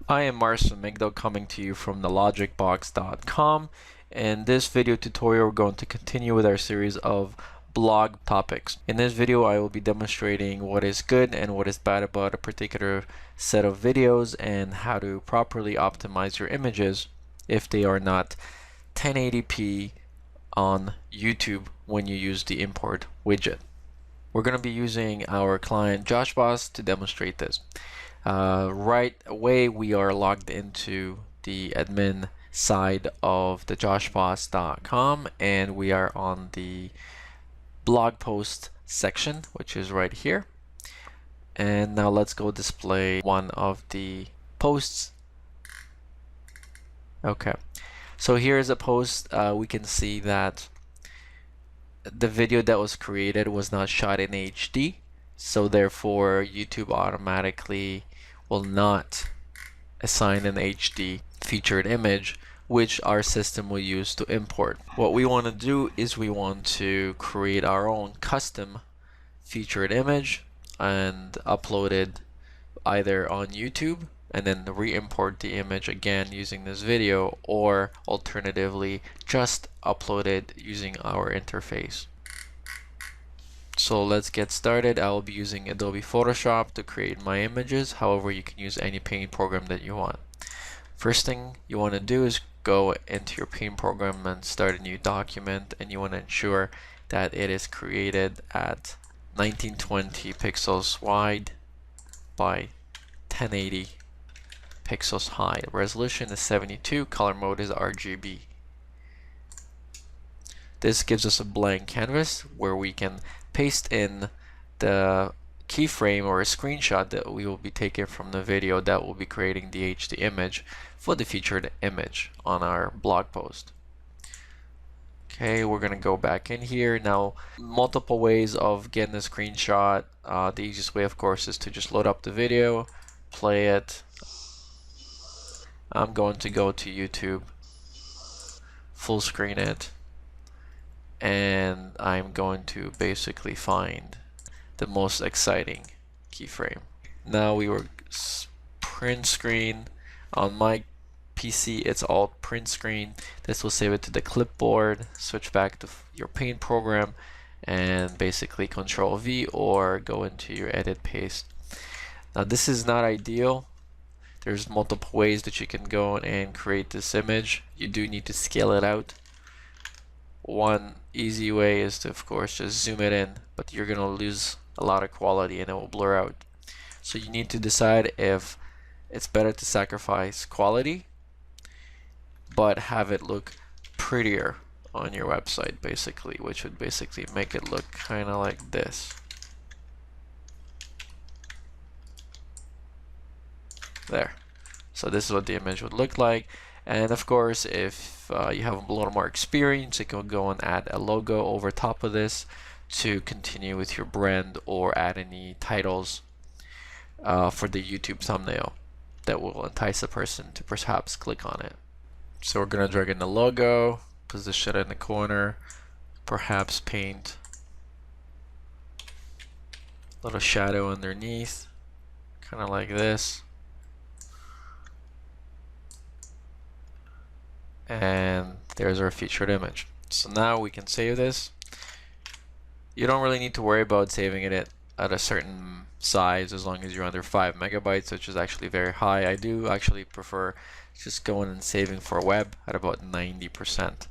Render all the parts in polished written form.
I am Marcin Migdal coming to you from TheLogicBox.com. In this video tutorial, we're going to continue with our series of blog topics. In this video, I will be demonstrating what is good and what is bad about a particular set of videos and how to properly optimize your images if they are not 1080p on YouTube when you use the import widget. We're going to be using our client JoshBoss to demonstrate this. Right away, we are logged into the admin side of the joshboss.com, and we are on the blog post section, which is right here. And now let's go display one of the posts. Okay, so here's a post. We can see that the video that was created was not shot in HD, so therefore YouTube automatically will not assign an HD featured image, which our system will use to import. What we want to do is we want to create our own custom featured image and upload it either on YouTube and then re-import the image again using this video, or alternatively just upload it using our interface. So let's get started. I will be using Adobe Photoshop to create my images. However, you can use any paint program that you want. First thing you want to do is go into your paint program and start a new document, and you want to ensure that it is created at 1920 pixels wide by 1080 pixels high. Resolution is 72, color mode is RGB. This gives us a blank canvas where we can paste in the keyframe or a screenshot that we will be taking from the video that will be creating the HD image for the featured image on our blog post. Okay, we're gonna go back in here. Now, multiple ways of getting the screenshot. The easiest way, of course, is to just load up the video, play it. I'm going to go to YouTube, full screen it, and I'm going to basically find the most exciting keyframe. Now we were print screen. On my PC, it's alt print screen. This will save it to the clipboard. Switch back to your paint program and basically Control V or go into your edit paste. Now this is not ideal. There's multiple ways that you can go and create this image. You do need to scale it out. One easy way is to, of course, just zoom it in, but you're gonna lose a lot of quality and it will blur out. So you need to decide if it's better to sacrifice quality but have it look prettier on your website, basically, which would basically make it look kind of like this. There. So this is what the image would look like. And of course, if you have a little more experience, you can go and add a logo over top of this to continue with your brand, or add any titles for the YouTube thumbnail that will entice a person to perhaps click on it. So we're going to drag in the logo, position it in the corner, perhaps paint a little shadow underneath, kind of like this. And there's our featured image. So now we can save this. You don't really need to worry about saving it at a certain size as long as you're under 5 megabytes, which is actually very high. I do actually prefer just going and saving for web at about 90%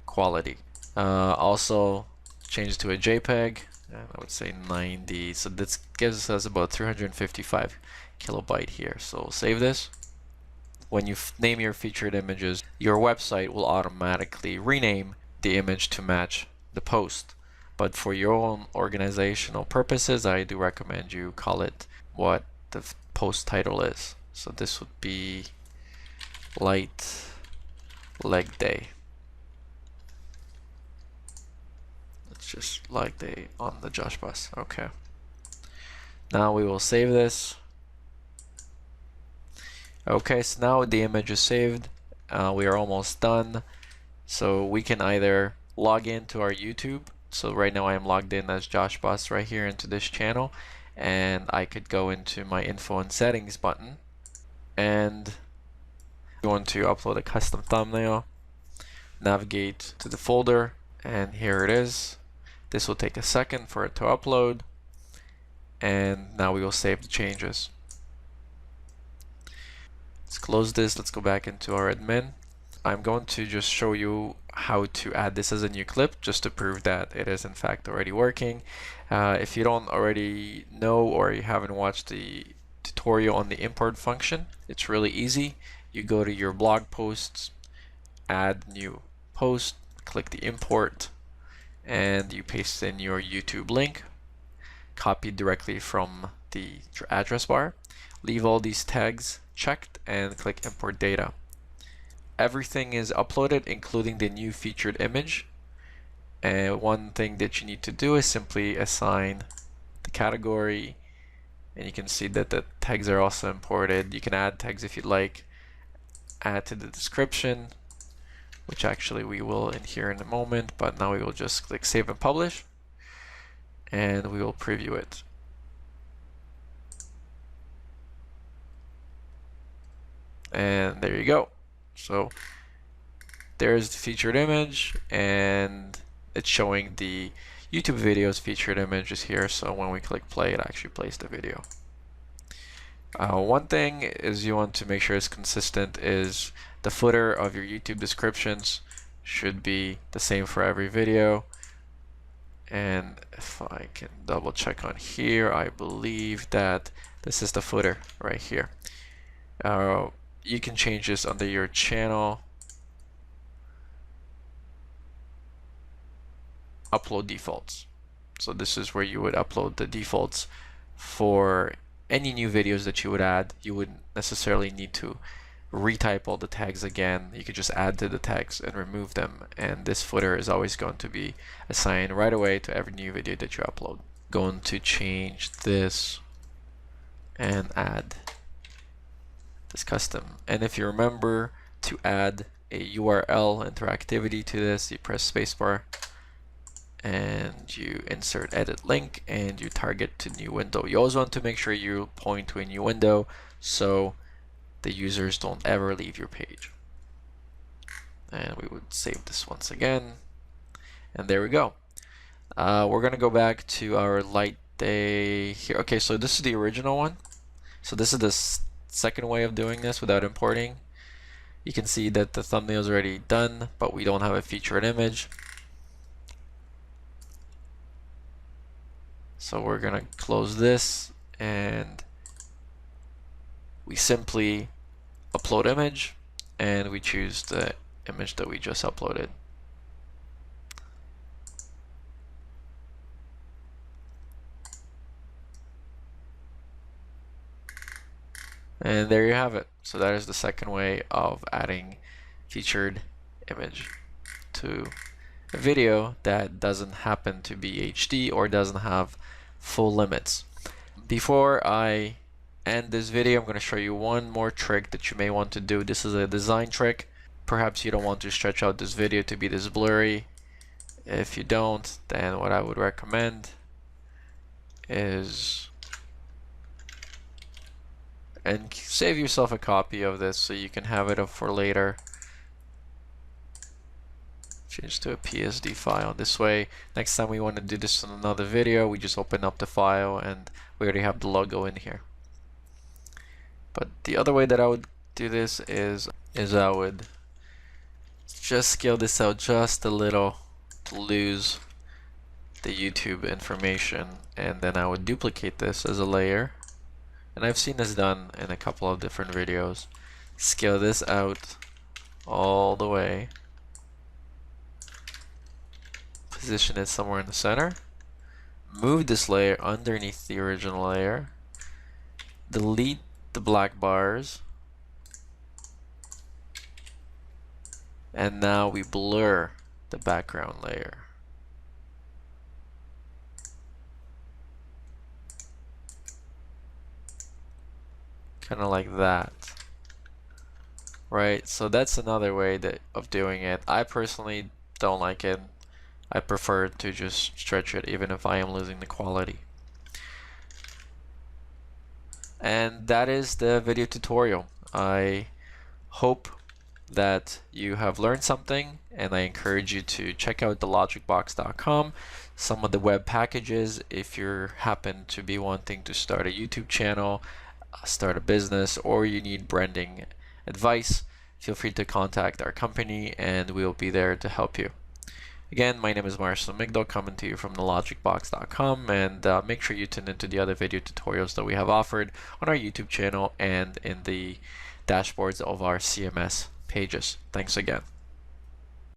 quality. Also change to a JPEG, and I would say 90. So this gives us about 355 kilobyte here. So save this. When you name your featured images, your website will automatically rename the image to match the post. But for your own organizational purposes, I do recommend you call it what the post title is. So this would be Light Leg Day. It's just Leg Day on the JoshBoss. Okay. Now we will save this. Okay, so now the image is saved. We are almost done. So we can either log into our YouTube. So right now I am logged in as JoshBoss right here into this channel, and I could go into my info and settings button and want to upload a custom thumbnail, navigate to the folder, and here it is. This will take a second for it to upload, and now we will save the changes. Let's close this. Let's go back into our admin. I'm going to just show you how to add this as a new clip just to prove that it is in fact already working. If you don't already know or you haven't watched the tutorial on the import function, it's really easy. You go to your blog posts, add new post, click the import, and you paste in your YouTube link, copy directly from the address bar, leave all these tags checked, and click import data. Everything is uploaded, including the new featured image. And one thing that you need to do is simply assign the category, and you can see that the tags are also imported. You can add tags if you'd like, add to the description, which actually we will in here in a moment, but now we will just click save and publish, and we will preview it. And there you go. So there's the featured image, and it's showing the YouTube video's featured images here. So when we click play, it actually plays the video. One thing is you want to make sure it's consistent is the footer of your YouTube descriptions should be the same for every video. And if I can double check on here, I believe that this is the footer right here. You can change this under your channel upload defaults. So this is where you would upload the defaults for any new videos that you would add. You wouldn't necessarily need to retype all the tags again. You could just add to the tags and remove them, and this footer is always going to be assigned right away to every new video that you upload. Going to change this and add this custom. And if you remember to add a URL interactivity to this, you press spacebar and you insert edit link and you target to new window. You always want to make sure you point to a new window so the users don't ever leave your page. And we would save this once again, and there we go. We're gonna go back to our light day here. Okay, so this is the original one. So this is the second way of doing this without importing. You can see that the thumbnail is already done, but we don't have a featured image. So we're gonna close this, and we simply upload image, and we choose the image that we just uploaded. And there you have it. So that is the second way of adding featured image to a video that doesn't happen to be HD or doesn't have full limits. Before I end this video, I'm going to show you one more trick that you may want to do. This is a design trick. Perhaps you don't want to stretch out this video to be this blurry. If you don't, then what I would recommend is, and save yourself a copy of this so you can have it up for later. Change to a PSD file. This way, next time we want to do this in another video, we just open up the file and we already have the logo in here. But the other way that I would do this is I would just scale this out just a little to lose the YouTube information, and then I would duplicate this as a layer. And I've seen this done in a couple of different videos. Scale this out all the way. Position it somewhere in the center. Move this layer underneath the original layer. Delete the black bars. And now we blur the background layer. Kind of like that. Right, so that's another way of doing it. I personally don't like it. I prefer to just stretch it even if I am losing the quality. And that is the video tutorial. I hope that you have learned something, and I encourage you to check out TheLogicBox.com, some of the web packages if you happen to be wanting to start a YouTube channel, start a business, or you need branding advice. Feel free to contact our company and we'll be there to help you. Again, my name is Marcel Migdal, coming to you from TheLogicBox.com, and make sure you tune into the other video tutorials that we have offered on our YouTube channel and in the dashboards of our CMS pages. Thanks again.